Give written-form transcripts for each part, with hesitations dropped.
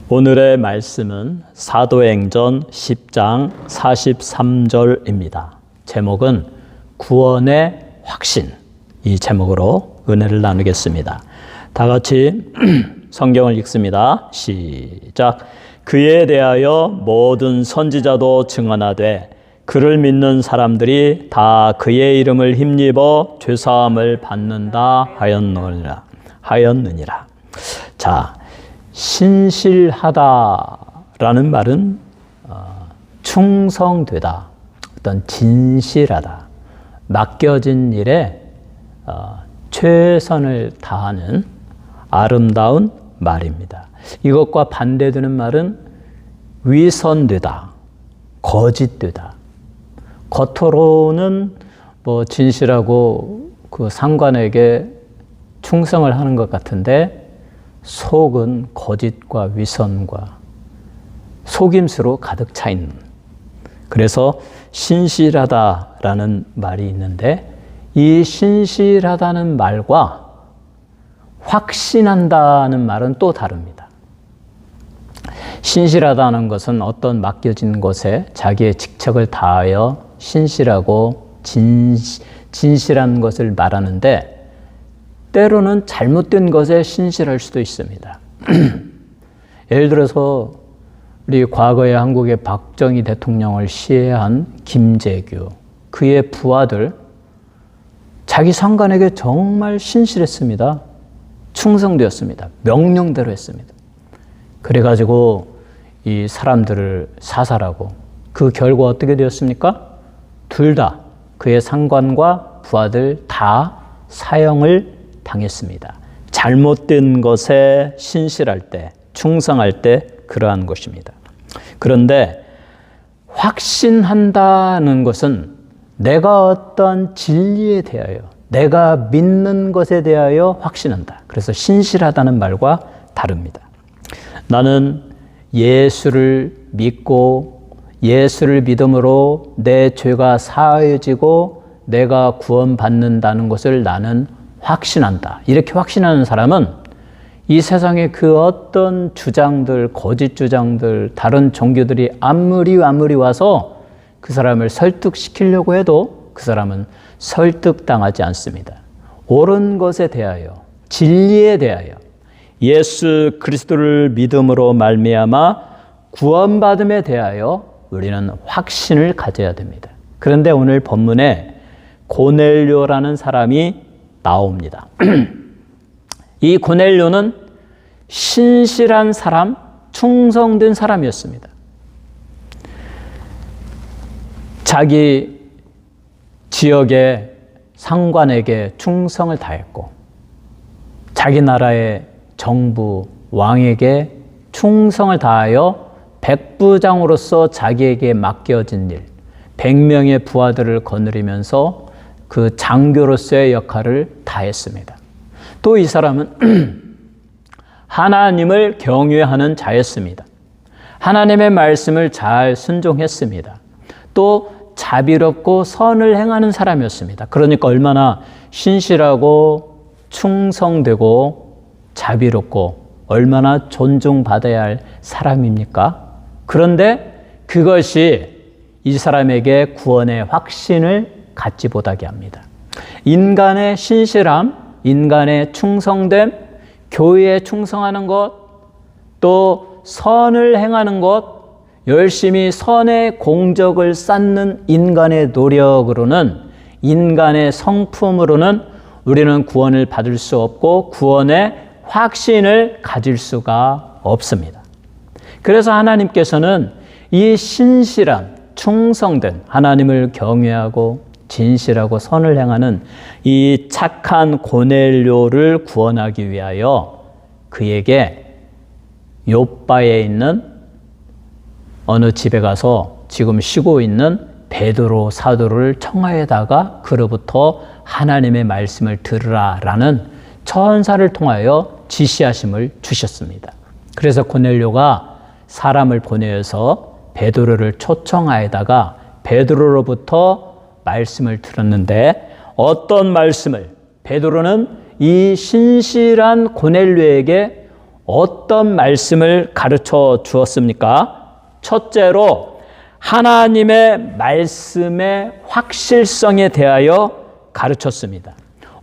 오늘의 말씀은 사도행전 10장 43절입니다. 제목은 구원의 확신, 이 제목으로 은혜를 나누겠습니다. 다 같이 성경을 읽습니다. 시작. 그에 대하여 모든 선지자도 증언하되 그를 믿는 사람들이 다 그의 이름을 힘입어 죄사함을 받는다 하였느니라. 자, 신실하다라는 말은 충성되다, 어떤 진실하다, 맡겨진 일에 최선을 다하는 아름다운 말입니다. 이것과 반대되는 말은 위선되다, 거짓되다. 겉으로는 진실하고 그 상관에게 충성을 하는 것 같은데 속은 거짓과 위선과 속임수로 가득 차 있는. 그래서 신실하다라는 말이 있는데 이 신실하다는 말과 확신한다는 말은 또 다릅니다. 신실하다는 것은 어떤 맡겨진 것에 자기의 직책을 다하여 신실하고 진실한 것을 말하는데 때로는 잘못된 것에 신실할 수도 있습니다. 예를 들어서 우리 과거에 한국의 박정희 대통령을 시해한 김재규, 그의 부하들, 자기 상관에게 정말 신실했습니다. 충성되었습니다. 명령대로 했습니다. 그래가지고 이 사람들을 사살하고 그 결과 어떻게 되었습니까? 둘 다 그의 상관과 부하들 다 사형을 당했습니다. 잘못된 것에 신실할 때, 충성할 때 그러한 것입니다. 그런데 확신한다는 것은 내가 어떤 진리에 대하여, 내가 믿는 것에 대하여 확신한다. 그래서 신실하다는 말과 다릅니다. 나는 예수를 믿고 예수를 믿음으로 내 죄가 사하여지고 내가 구원받는다는 것을 나는 확신한다. 이렇게 확신하는 사람은 이 세상의 그 어떤 주장들, 거짓 주장들, 다른 종교들이 아무리 와서 그 사람을 설득시키려고 해도 그 사람은 설득당하지 않습니다. 옳은 것에 대하여, 진리에 대하여, 예수 그리스도를 믿음으로 말미암아 구원받음에 대하여 우리는 확신을 가져야 됩니다. 그런데 오늘 본문에 고넬료라는 사람이 나옵니다. 이 고넬료는 신실한 사람, 충성된 사람이었습니다. 자기 지역의 상관에게 충성을 다했고 자기 나라의 정부, 왕에게 충성을 다하여 백부장으로서 자기에게 맡겨진 일, 100명의 부하들을 거느리면서 그 장교로서의 역할을 다했습니다. 또 이 사람은 하나님을 경외하는 자였습니다. 하나님의 말씀을 잘 순종했습니다. 또 자비롭고 선을 행하는 사람이었습니다. 그러니까 얼마나 신실하고 충성되고 자비롭고 얼마나 존중받아야 할 사람입니까? 그런데 그것이 이 사람에게 구원의 확신을 갖지 못하게 합니다. 인간의 신실함, 인간의 충성됨, 교회에 충성하는 것, 또 선을 행하는 것, 열심히 선의 공적을 쌓는 인간의 노력으로는, 인간의 성품으로는 우리는 구원을 받을 수 없고 구원의 확신을 가질 수가 없습니다. 그래서 하나님께서는 이 신실한, 충성된, 하나님을 경외하고 진실하고 선을 행하는 이 착한 고넬료를 구원하기 위하여 그에게 욥바에 있는 어느 집에 가서 지금 쉬고 있는 베드로 사도를 청하에다가 그로부터 하나님의 말씀을 들으라라는 천사를 통하여 지시하심을 주셨습니다. 그래서 고넬료가 사람을 보내어서 베드로를 초청하에다가 베드로로부터 말씀을 들었는데 어떤 말씀을? 베드로는 이 신실한 고넬료에게 어떤 말씀을 가르쳐 주었습니까? 첫째로 하나님의 말씀의 확실성에 대하여 가르쳤습니다.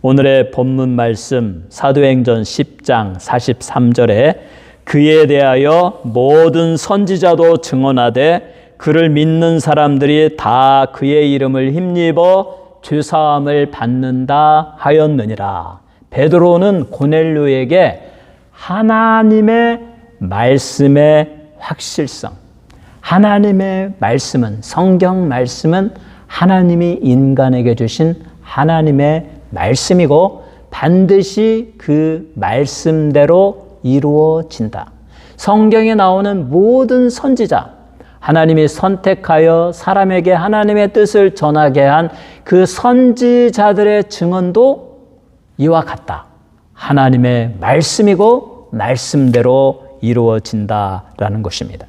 오늘의 본문 말씀 사도행전 10장 43절에 그에 대하여 모든 선지자도 증언하되 그를 믿는 사람들이 다 그의 이름을 힘입어 죄사함을 받는다 하였느니라. 베드로는 고넬료에게 하나님의 말씀의 확실성, 하나님의 말씀은, 성경 말씀은 하나님이 인간에게 주신 하나님의 말씀이고 반드시 그 말씀대로 이루어진다. 성경에 나오는 모든 선지자, 하나님이 선택하여 사람에게 하나님의 뜻을 전하게 한 그 선지자들의 증언도 이와 같다. 하나님의 말씀이고 말씀대로 이루어진다라는 것입니다.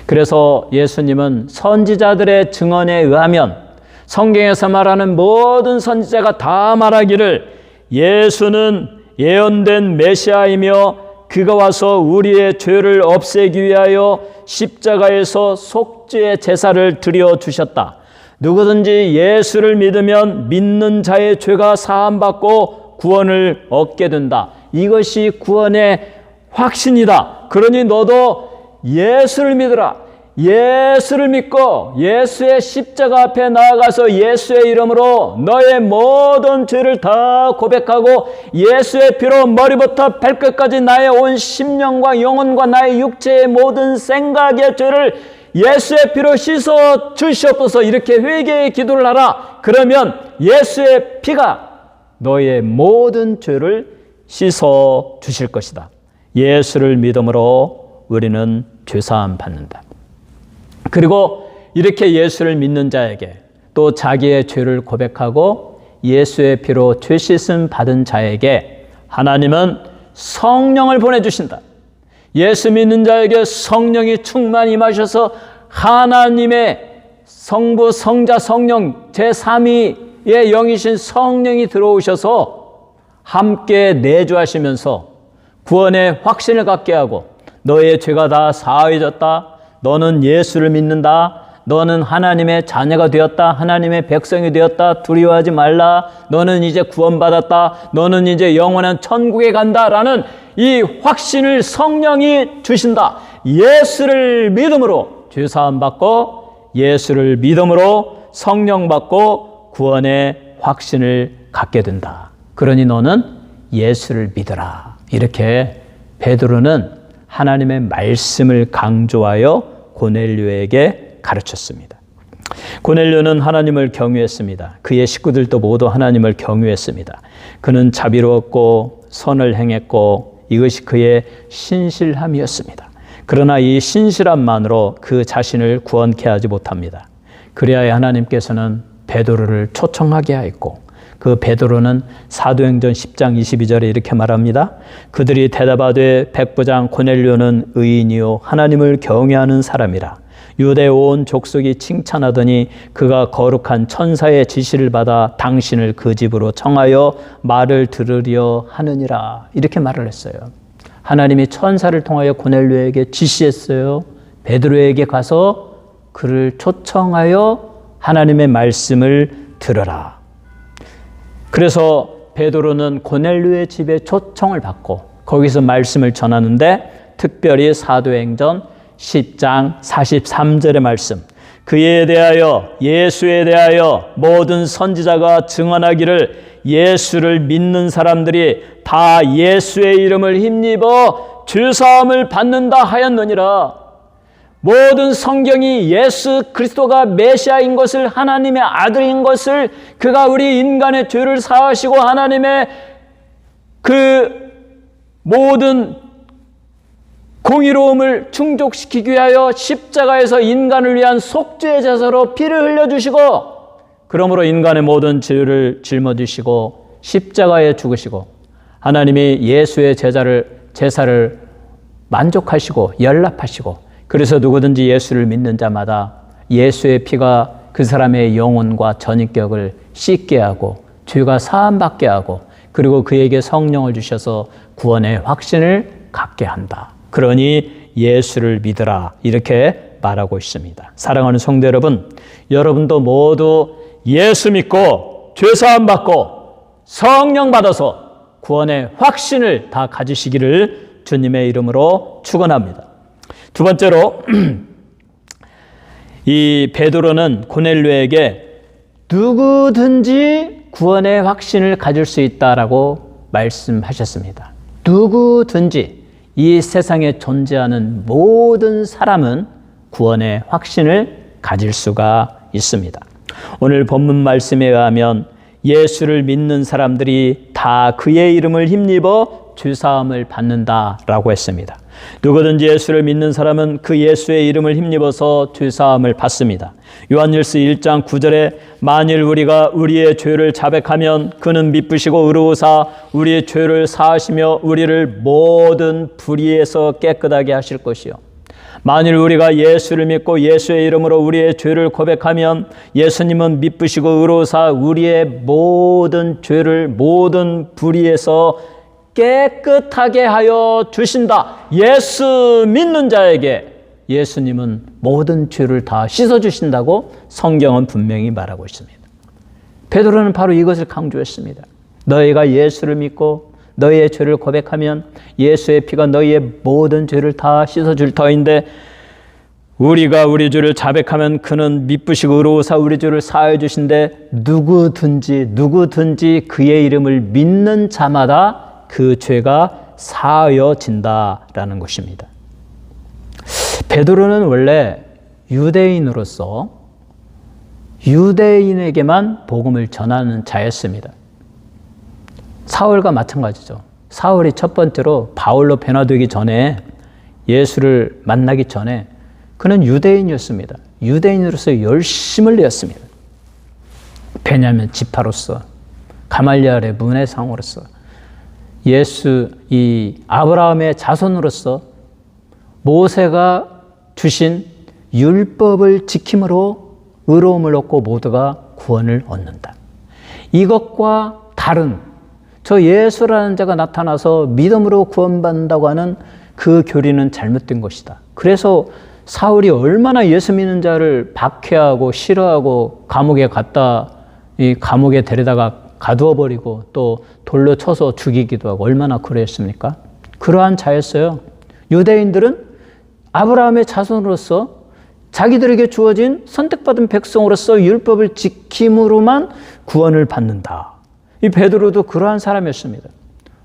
그래서 예수님은 선지자들의 증언에 의하면 성경에서 말하는 모든 선지자가 다 말하기를 예수는 예언된 메시아이며 그가 와서 우리의 죄를 없애기 위하여 십자가에서 속죄의 제사를 드려 주셨다. 누구든지 예수를 믿으면 믿는 자의 죄가 사함받고 구원을 얻게 된다. 이것이 구원의 확신이다. 그러니 너도 예수를 믿으라. 예수를 믿고 예수의 십자가 앞에 나아가서 예수의 이름으로 너의 모든 죄를 다 고백하고 예수의 피로 머리부터 발끝까지 나의 온 심령과 영혼과 나의 육체의 모든 생각의 죄를 예수의 피로 씻어 주시옵소서. 이렇게 회개의 기도를 하라. 그러면 예수의 피가 너의 모든 죄를 씻어 주실 것이다. 예수를 믿음으로 우리는 죄사함 받는다. 그리고 이렇게 예수를 믿는 자에게 또 자기의 죄를 고백하고 예수의 피로 죄 씻음 받은 자에게 하나님은 성령을 보내주신다. 예수 믿는 자에게 성령이 충만히 임하셔서 하나님의 성부, 성자, 성령 제3위의 영이신 성령이 들어오셔서 함께 내주하시면서 구원의 확신을 갖게 하고 너의 죄가 다 사해졌다. 너는 예수를 믿는다. 너는 하나님의 자녀가 되었다. 하나님의 백성이 되었다. 두려워하지 말라. 너는 이제 구원받았다. 너는 이제 영원한 천국에 간다라는 이 확신을 성령이 주신다. 예수를 믿음으로 죄사함 받고 예수를 믿음으로 성령 받고 구원의 확신을 갖게 된다. 그러니 너는 예수를 믿어라. 이렇게 베드로는 하나님의 말씀을 강조하여 고넬료에게 가르쳤습니다. 고넬료는 하나님을 경유했습니다. 그의 식구들도 모두 하나님을 경유했습니다. 그는 자비로웠고 선을 행했고 이것이 그의 신실함이었습니다. 그러나 이 신실함만으로 그 자신을 구원케 하지 못합니다. 그래야 하나님께서는 베드로를 초청하게 하였고 그 베드로는 사도행전 10장 22절에 이렇게 말합니다. 그들이 대답하되 백부장 고넬료는 의인이요 하나님을 경외하는 사람이라. 유대 온 족속이 칭찬하더니 그가 거룩한 천사의 지시를 받아 당신을 그 집으로 청하여 말을 들으려 하느니라. 이렇게 말을 했어요. 하나님이 천사를 통하여 고넬료에게 지시했어요. 베드로에게 가서 그를 초청하여 하나님의 말씀을 들으라. 그래서 베드로는 고넬료의 집에 초청을 받고 거기서 말씀을 전하는데 특별히 사도행전 10장 43절의 말씀, 그에 대하여 예수에 대하여 모든 선지자가 증언하기를 예수를 믿는 사람들이 다 예수의 이름을 힘입어 죄사함을 받는다 하였느니라. 모든 성경이 예수 그리스도가 메시아인 것을, 하나님의 아들인 것을, 그가 우리 인간의 죄를 사하시고 하나님의 그 모든 공의로움을 충족시키기 위하여 십자가에서 인간을 위한 속죄의 제사로 피를 흘려주시고 그러므로 인간의 모든 죄를 짊어지시고 십자가에 죽으시고 하나님이 예수의 제사를 만족하시고 연락하시고 그래서 누구든지 예수를 믿는 자마다 예수의 피가 그 사람의 영혼과 전인격을 씻게 하고 죄가 사함받게 하고 그리고 그에게 성령을 주셔서 구원의 확신을 갖게 한다. 그러니 예수를 믿으라. 이렇게 말하고 있습니다. 사랑하는 성도 여러분, 여러분도 모두 예수 믿고 죄사함 받고 성령 받아서 구원의 확신을 다 가지시기를 주님의 이름으로 축원합니다. 두 번째로 이 베드로는 고넬료에게 누구든지 구원의 확신을 가질 수 있다라고 말씀하셨습니다. 누구든지 이 세상에 존재하는 모든 사람은 구원의 확신을 가질 수가 있습니다. 오늘 본문 말씀에 의하면 예수를 믿는 사람들이 다 그의 이름을 힘입어 죄사함을 받는다라고 했습니다. 누구든지 예수를 믿는 사람은 그 예수의 이름을 힘입어서 죄사함을 받습니다. 요한일서 1장 9절에 만일 우리가 우리의 죄를 자백하면 그는 미쁘시고 의로우사 우리의 죄를 사하시며 우리를 모든 불의에서 깨끗하게 하실 것이요. 만일 우리가 예수를 믿고 예수의 이름으로 우리의 죄를 고백하면 예수님은 미쁘시고 의로우사 우리의 모든 죄를 모든 불의에서 깨끗하게 하여 주신다. 예수 믿는 자에게 예수님은 모든 죄를 다 씻어주신다고 성경은 분명히 말하고 있습니다. 베드로는 바로 이것을 강조했습니다. 너희가 예수를 믿고 너희의 죄를 고백하면 예수의 피가 너희의 모든 죄를 다 씻어줄 터인데 우리가 우리 죄를 자백하면 그는 미쁘시고 의로우사 우리 죄를 사하여 주신데 누구든지 그의 이름을 믿는 자마다 그 죄가 사하여진다라는 것입니다. 베드로는 원래 유대인으로서 유대인에게만 복음을 전하는 자였습니다. 사울과 마찬가지죠. 사울이 첫 번째로 바울로 변화되기 전에 예수를 만나기 전에 그는 유대인이었습니다. 유대인으로서 열심을 내었습니다. 베냐민 지파로서 가말리엘의 문해상으로서 예수 이 아브라함의 자손으로서 모세가 주신 율법을 지킴으로 의로움을 얻고 모두가 구원을 얻는다. 이것과 다른 저 예수라는 자가 나타나서 믿음으로 구원받는다고 하는 그 교리는 잘못된 것이다. 그래서 사울이 얼마나 예수 믿는 자를 박해하고 싫어하고 감옥에 데려다가 가두어버리고 또 돌로 쳐서 죽이기도 하고 얼마나 그랬습니까? 그러한 자였어요. 유대인들은 아브라함의 자손으로서 자기들에게 주어진 선택받은 백성으로서 율법을 지킴으로만 구원을 받는다. 이 베드로도 그러한 사람이었습니다.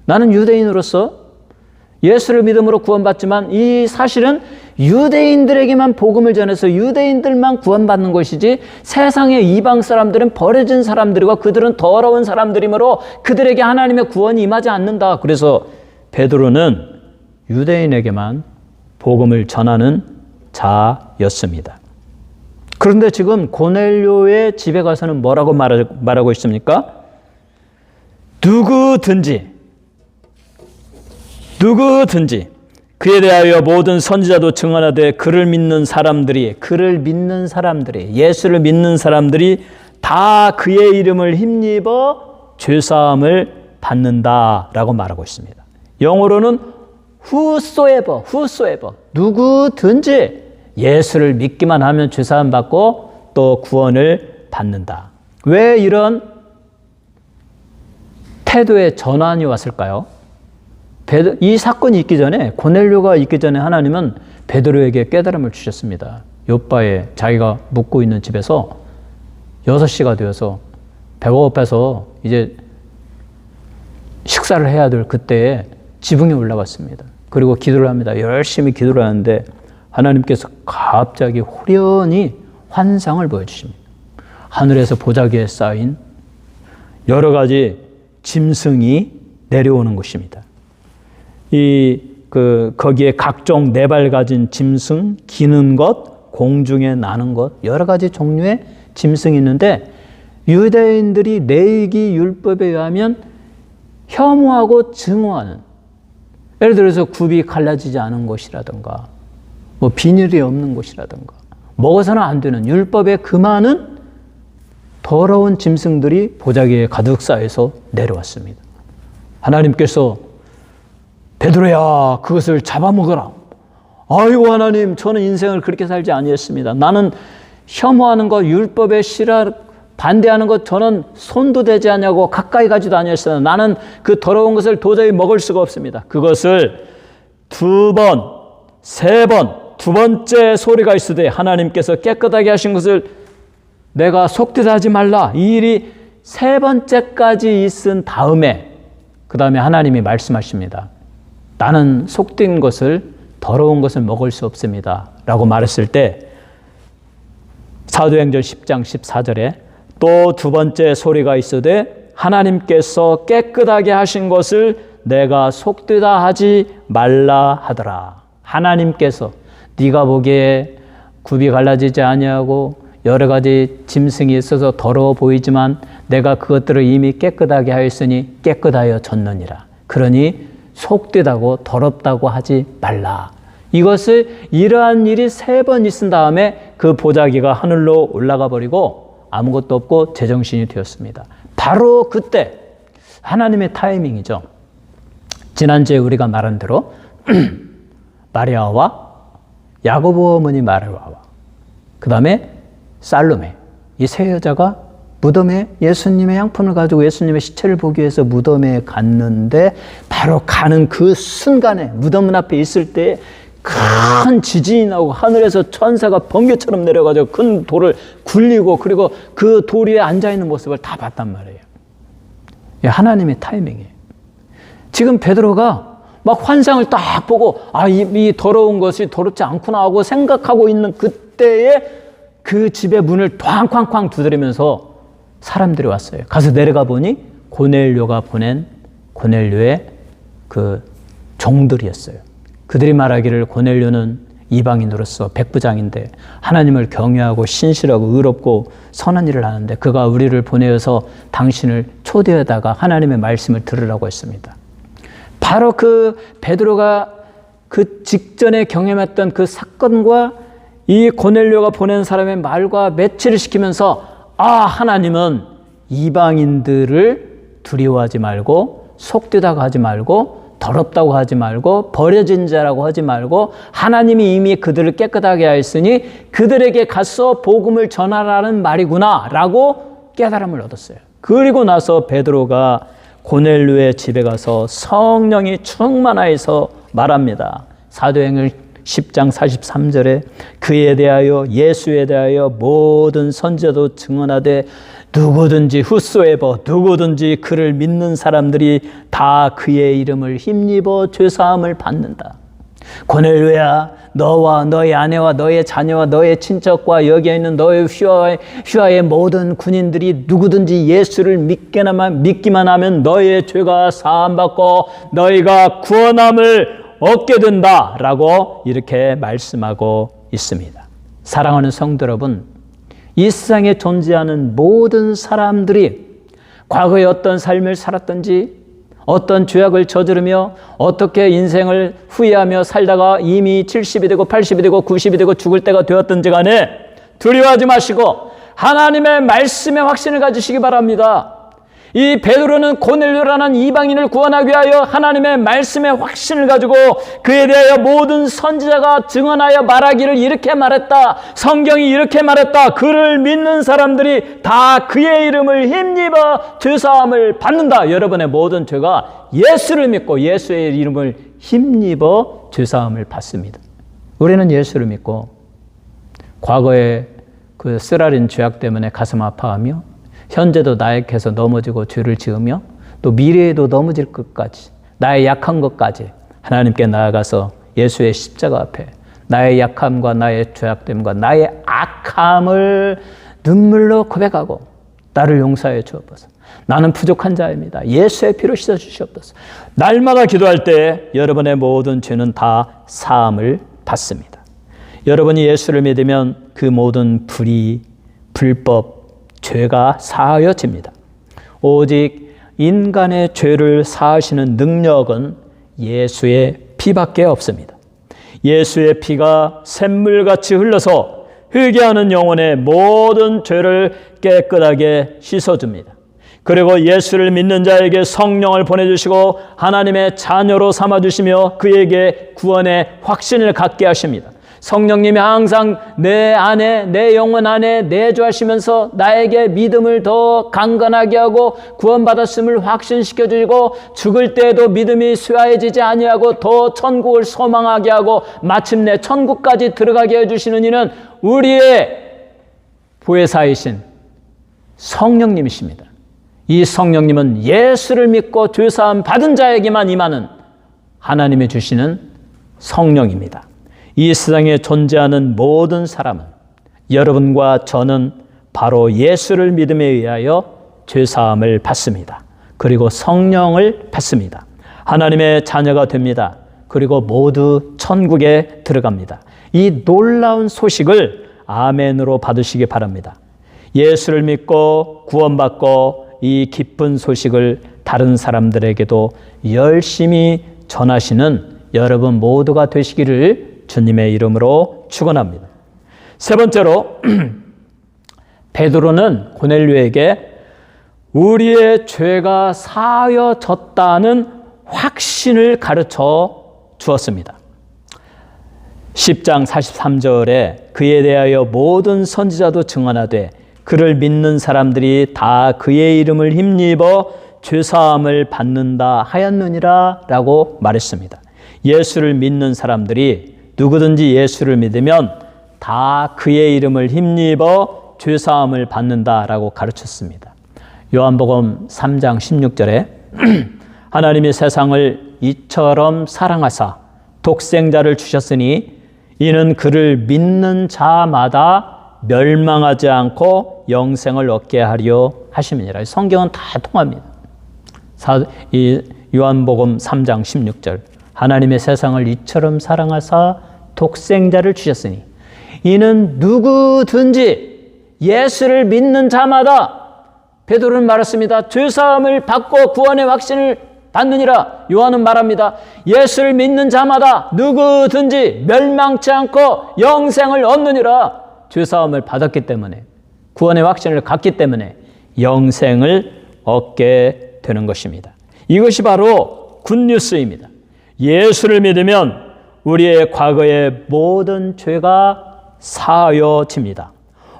나는 유대인으로서 예수를 믿음으로 구원받지만 이 사실은 유대인들에게만 복음을 전해서 유대인들만 구원받는 것이지 세상의 이방 사람들은 버려진 사람들이고 그들은 더러운 사람들이므로 그들에게 하나님의 구원이 임하지 않는다. 그래서 베드로는 유대인에게만 복음을 전하는 자였습니다. 그런데 지금 고넬료의 집에 가서는 뭐라고 말하고 있습니까? 누구든지 그에 대하여 모든 선지자도 증언하되 그를 믿는 사람들이 예수를 믿는 사람들이 다 그의 이름을 힘입어 죄사함을 받는다라고 말하고 있습니다. 영어로는 whosoever 누구든지 예수를 믿기만 하면 죄사함 받고 또 구원을 받는다. 왜 이런 태도의 전환이 왔을까요? 이 사건이 있기 전에 고넬료가 있기 전에 하나님은 베드로에게 깨달음을 주셨습니다. 요바에 자기가 묵고 있는 집에서 6시가 되어서 배가 고파서 이제 식사를 해야 될 그때에 지붕에 올라갔습니다. 그리고 기도를 합니다. 열심히 기도를 하는데 하나님께서 갑자기 호련히 환상을 보여주십니다. 하늘에서 보자기에 쌓인 여러 가지 짐승이 내려오는 것입니다. 거기에 각종 네 발 가진 짐승, 기는 것, 공중에 나는 것, 여러 가지 종류의 짐승이 있는데 유대인들이 레위기 율법에 의하면 혐오하고 증오하는, 예를 들어서 굽이 갈라지지 않은 것이라든가 뭐 비늘이 없는 것이라든가 먹어서는 안 되는 율법에 금하는 더러운 짐승들이 보자기에 가득 쌓여서 내려왔습니다. 하나님께서 베드로야, 그것을 잡아먹어라. 아이고 하나님, 저는 인생을 그렇게 살지 아니했습니다. 나는 혐오하는 것, 율법에 반대하는 것, 저는 손도 대지 않냐고 가까이 가지도 아니했습니다. 나는 그 더러운 것을 도저히 먹을 수가 없습니다. 그것을 2번, 3번, 두 번째 소리가 있으되 하나님께서 깨끗하게 하신 것을 내가 속되다 하지 말라. 이 일이 3번째까지 있은 다음에, 그 다음에 하나님이 말씀하십니다. 나는 속된 것을, 더러운 것을 먹을 수 없습니다 라고 말했을 때, 사도행전 10장 14절에 또 두 번째 소리가 있으되 하나님께서 깨끗하게 하신 것을 내가 속되다 하지 말라 하더라. 하나님께서 네가 보기에 굽이 갈라지지 아니하고 여러 가지 짐승이 있어서 더러워 보이지만 내가 그것들을 이미 깨끗하게 하였으니 깨끗하여 졌느니라. 그러니 속되다고 더럽다고 하지 말라. 이것을, 이러한 일이 3번 있은 다음에 그 보자기가 하늘로 올라가 버리고 아무것도 없고 제정신이 되었습니다. 바로 그때 하나님의 타이밍이죠. 지난주에 우리가 말한 대로 마리아와 야고보 어머니 마리아와 그 다음에 살로메, 이 3여자가 무덤에 예수님의 양푼을 가지고 예수님의 시체를 보기 위해서 무덤에 갔는데, 바로 가는 그 순간에 무덤 앞에 있을 때 큰 지진이 나고 하늘에서 천사가 번개처럼 내려가지고 큰 돌을 굴리고, 그리고 그 돌 위에 앉아있는 모습을 다 봤단 말이에요. 하나님의 타이밍이에요. 지금 베드로가 막 환상을 딱 보고 이 더러운 것이 더럽지 않구나 하고 생각하고 있는 그때에 그 집의 문을 쾅쾅쾅 두드리면서 사람들이 왔어요. 가서 내려가 보니 고넬료가 보낸 고넬료의 그 종들이었어요. 그들이 말하기를 고넬료는 이방인으로서 백부장인데 하나님을 경외하고 신실하고 의롭고 선한 일을 하는데 그가 우리를 보내어서 당신을 초대하다가 하나님의 말씀을 들으라고 했습니다. 바로 그 베드로가 그 직전에 경험했던 그 사건과 이 고넬료가 보낸 사람의 말과 매치를 시키면서 하나님은 이방인들을 두려워하지 말고 속되다고 하지 말고 더럽다고 하지 말고 버려진 자라고 하지 말고 하나님이 이미 그들을 깨끗하게 하였으니 그들에게 가서 복음을 전하라는 말이구나 라고 깨달음을 얻었어요. 그리고 나서 베드로가 고넬료의 집에 가서 성령이 충만하여서 말합니다. 사도행전 10장 43절에 그에 대하여 예수에 대하여 모든 선지자도 증언하되 누구든지 훗소에버 누구든지 그를 믿는 사람들이 다 그의 이름을 힘입어 죄사함을 받는다. 고넬료야, 너와 너의 아내와 너의 자녀와 너의 친척과 여기에 있는 너의 휘하의 모든 군인들이 누구든지 예수를 믿기만 하면 너의 죄가 사함받고 너희가 구원함을 얻게 된다라고 이렇게 말씀하고 있습니다. 사랑하는 성도 여러분, 이 세상에 존재하는 모든 사람들이 과거에 어떤 삶을 살았든지 어떤 죄악을 저지르며 어떻게 인생을 후회하며 살다가 이미 70이 되고 80이 되고 90이 되고 죽을 때가 되었든지 간에 두려워하지 마시고 하나님의 말씀에 확신을 가지시기 바랍니다. 이 베드로는 고넬료라는 이방인을 구원하기 위하여 하나님의 말씀에 확신을 가지고 그에 대하여 모든 선지자가 증언하여 말하기를 이렇게 말했다. 성경이 이렇게 말했다. 그를 믿는 사람들이 다 그의 이름을 힘입어 죄사함을 받는다. 여러분의 모든 죄가 예수를 믿고 예수의 이름을 힘입어 죄사함을 받습니다. 우리는 예수를 믿고 과거에 그 쓰라린 죄악 때문에 가슴 아파하며 현재도 나약해서 넘어지고 죄를 지으며 또 미래에도 넘어질 것까지 나의 약한 것까지 하나님께 나아가서 예수의 십자가 앞에 나의 약함과 나의 죄악됨과 나의 악함을 눈물로 고백하고 나를 용서해 주옵소서. 나는 부족한 자입니다. 예수의 피로 씻어 주시옵소서. 날마다 기도할 때 여러분의 모든 죄는 다 사함을 받습니다. 여러분이 예수를 믿으면 그 모든 불의, 불법, 죄가 사하여집니다. 오직 인간의 죄를 사하시는 능력은 예수의 피밖에 없습니다. 예수의 피가 샘물같이 흘러서 회개하는 영혼의 모든 죄를 깨끗하게 씻어줍니다. 그리고 예수를 믿는 자에게 성령을 보내주시고 하나님의 자녀로 삼아주시며 그에게 구원의 확신을 갖게 하십니다. 성령님이 항상 내 안에, 내 영혼 안에 내주하시면서 나에게 믿음을 더 강건하게 하고 구원받았음을 확신시켜 주시고 죽을 때에도 믿음이 쇠하여지지 아니하고 더 천국을 소망하게 하고 마침내 천국까지 들어가게 해주시는 이는 우리의 보혜사이신 성령님이십니다. 이 성령님은 예수를 믿고 죄사함 받은 자에게만 임하는 하나님이 주시는 성령입니다. 이 세상에 존재하는 모든 사람은 여러분과 저는 바로 예수를 믿음에 의하여 죄사함을 받습니다. 그리고 성령을 받습니다. 하나님의 자녀가 됩니다. 그리고 모두 천국에 들어갑니다. 이 놀라운 소식을 아멘으로 받으시기 바랍니다. 예수를 믿고 구원받고 이 기쁜 소식을 다른 사람들에게도 열심히 전하시는 여러분 모두가 되시기를 주님의 이름으로 축원합니다. 세 번째로 베드로는 고넬료에게 우리의 죄가 사하여졌다는 확신을 가르쳐 주었습니다. 10장 43절에 그에 대하여 모든 선지자도 증언하되 그를 믿는 사람들이 다 그의 이름을 힘입어 죄사함을 받는다 하였느니라 라고 말했습니다. 예수를 믿는 사람들이 누구든지 예수를 믿으면 다 그의 이름을 힘입어 죄사함을 받는다라고 가르쳤습니다. 요한복음 3장 16절에 하나님이 세상을 이처럼 사랑하사 독생자를 주셨으니 이는 그를 믿는 자마다 멸망하지 않고 영생을 얻게 하려 하심이니라. 성경은 다 통합니다. 이 요한복음 3장 16절 하나님의 세상을 이처럼 사랑하사 독생자를 주셨으니 이는 누구든지 예수를 믿는 자마다 베드로는 말했습니다. 죄사함을 받고 구원의 확신을 받느니라. 요한은 말합니다. 예수를 믿는 자마다 누구든지 멸망치 않고 영생을 얻느니라. 죄사함을 받았기 때문에 구원의 확신을 갖기 때문에 영생을 얻게 되는 것입니다. 이것이 바로 굿뉴스입니다. 예수를 믿으면 우리의 과거의 모든 죄가 사하여집니다.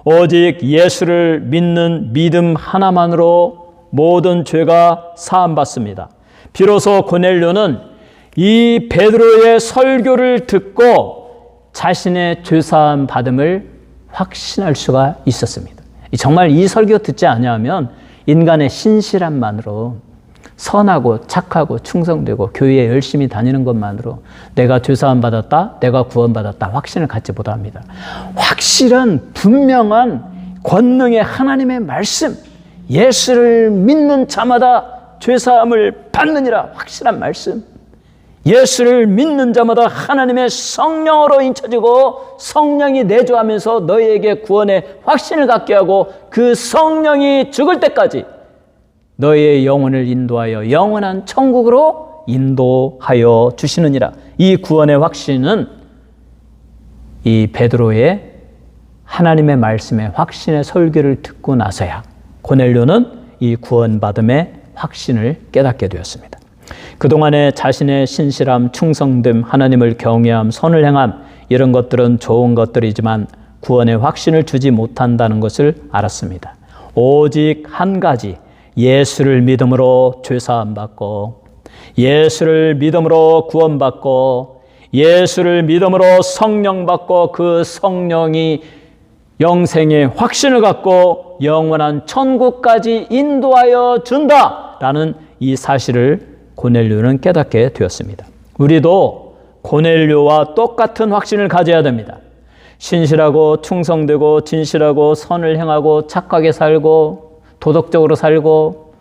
오직 예수를 믿는 믿음 하나만으로 모든 죄가 사함받습니다. 비로소 고넬료는 이 베드로의 설교를 듣고 자신의 죄사함 받음을 확신할 수가 있었습니다. 정말 이 설교 듣지 아니하면 인간의 신실함만으로 선하고 착하고 충성되고 교회에 열심히 다니는 것만으로 내가 죄사함 받았다, 내가 구원받았다 확신을 갖지 못합니다. 확실한 분명한 권능의 하나님의 말씀, 예수를 믿는 자마다 죄사함을 받느니라 확실한 말씀, 예수를 믿는 자마다 하나님의 성령으로 인쳐지고 성령이 내주하면서 너희에게 구원의 확신을 갖게 하고 그 성령이 죽을 때까지 너희의 영혼을 인도하여 영원한 천국으로 인도하여 주시느니라. 이 구원의 확신은 이 베드로의 하나님의 말씀의 확신의 설교를 듣고 나서야 고넬료는 이 구원받음의 확신을 깨닫게 되었습니다. 그동안에 자신의 신실함, 충성됨, 하나님을 경외함, 선을 행함 이런 것들은 좋은 것들이지만 구원의 확신을 주지 못한다는 것을 알았습니다. 오직 한 가지 예수를 믿음으로 죄사함 받고 예수를 믿음으로 구원받고 예수를 믿음으로 성령 받고 그 성령이 영생의 확신을 갖고 영원한 천국까지 인도하여 준다라는 이 사실을 고넬료는 깨닫게 되었습니다. 우리도 고넬료와 똑같은 확신을 가져야 됩니다. 신실하고 충성되고 진실하고 선을 행하고 착하게 살고 도덕적으로 살고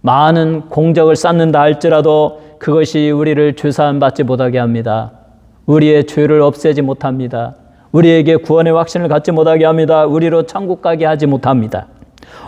많은 공적을 쌓는다 할지라도 그것이 우리를 죄사함 받지 못하게 합니다. 우리의 죄를 없애지 못합니다. 우리에게 구원의 확신을 갖지 못하게 합니다. 우리로 천국 가게 하지 못합니다.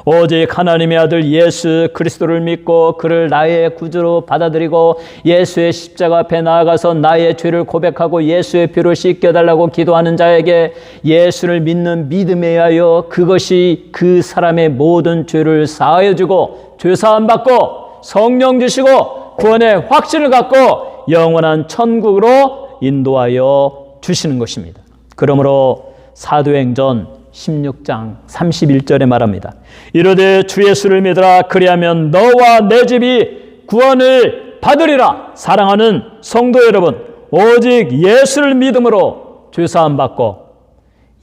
오직 하나님의 아들 예수 그리스도를 믿고 그를 나의 구주로 받아들이고 예수의 십자가 앞에 나아가서 나의 죄를 고백하고 예수의 피로 씻겨달라고 기도하는 자에게 예수를 믿는 믿음에 의하여 그것이 그 사람의 모든 죄를 사하여 주고 죄사함 받고 성령 주시고 구원의 확신을 갖고 영원한 천국으로 인도하여 주시는 것입니다. 그러므로 사도행전 16장 31절에 말합니다. 이르되 주 예수를 믿으라. 그리하면 너와 내 집이 구원을 받으리라. 사랑하는 성도 여러분, 오직 예수를 믿음으로 죄사함 받고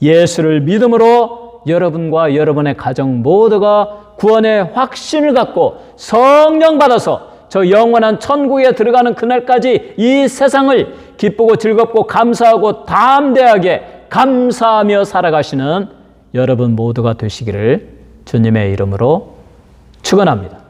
예수를 믿음으로 여러분과 여러분의 가정 모두가 구원의 확신을 갖고 성령 받아서 저 영원한 천국에 들어가는 그날까지 이 세상을 기쁘고 즐겁고 감사하고 담대하게 감사하며 살아가시는 여러분 모두가 되시기를 주님의 이름으로 축원합니다.